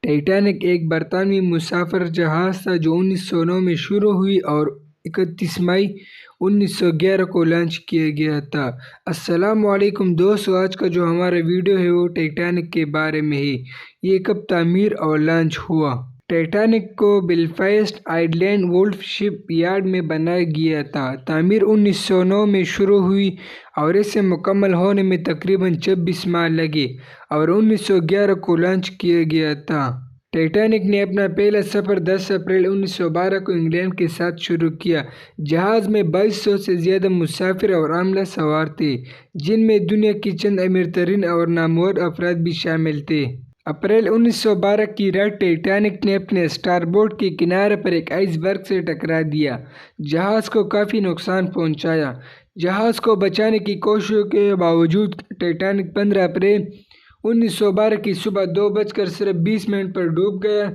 Titanic ایک برطانوی مسافر جہاز تھا جو 1909 میں شروع ہوئی اور 31 مئی 1911 کو لانچ کیا گیا تھا۔ السلام علیکم دوستو، آج کا جو ہمارا ویڈیو ہے وہ ٹائٹینک کے بارے میں ہے۔ یہ کب تعمیر اور لانچ ہوا؟ ٹائٹینک کو بیلفاسٹ آئر لینڈ وولف شپ یارڈ میں بنایا گیا تھا۔ تعمیر 1909 میں شروع ہوئی اور اسے مکمل ہونے میں تقریباً 26 ماہ لگے اور 1911 کو لانچ کیا گیا تھا۔ ٹائٹینک نے اپنا پہلا سفر 10 اپریل 1912 کو انگلینڈ کے ساتھ شروع کیا۔ جہاز میں 2200 سے زیادہ مسافر اور عملہ سوار تھے، جن میں دنیا کی چند امیر ترین اور نامور افراد بھی شامل تھے۔ اپریل 1912 کی رات ٹائٹینک نے اپنے اسٹار بورڈ کے کنارے پر ایک آئس برگ سے ٹکرا دیا، جہاز کو کافی نقصان پہنچایا۔ جہاز کو بچانے کی کوششوں کے باوجود ٹائٹینک 15 اپریل 1912 کی صبح 2:20 پر ڈوب گیا۔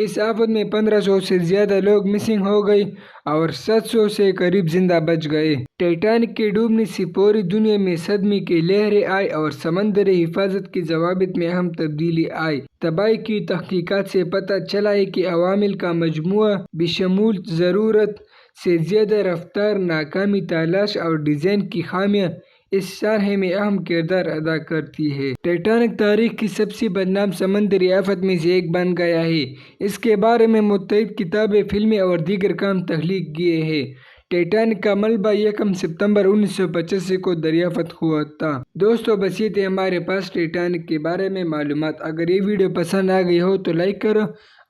اس آفت میں 1500 سے زیادہ لوگ مسنگ ہو گئے اور 700 سے قریب زندہ بچ گئے۔ ٹائٹینک کے ڈوبنے سے پوری دنیا میں صدمے کی لہریں آئیں اور سمندری حفاظت کے ضوابط میں اہم تبدیلی آئی۔ تباہی کی تحقیقات سے پتہ چلا ہے کہ عوامل کا مجموعہ بشمول ضرورت سے زیادہ رفتار، ناکامی تلاش اور ڈیزائن کی خامیاں اس سانحے میں اہم کردار ادا کرتی ہیں۔ ٹائٹینک تاریخ کی سب سے بدنام سمندری آفت میں سے ایک بن گیا ہے۔ اس کے بارے میں متعدد کتابیں، فلمیں اور دیگر کام تخلیق کیے ہیں۔ ٹائٹینک کا ملبہ 1 ستمبر 1985 کو دریافت ہوا تھا۔ دوستو، بس یہ تھے ہمارے پاس ٹائٹینک کے بارے میں معلومات۔ اگر یہ ویڈیو پسند آ گئی ہو تو لائک کرو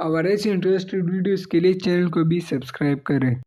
اور ایسے انٹرسٹڈ ویڈیوز کے لیے چینل کو بھی سبسکرائب کریں۔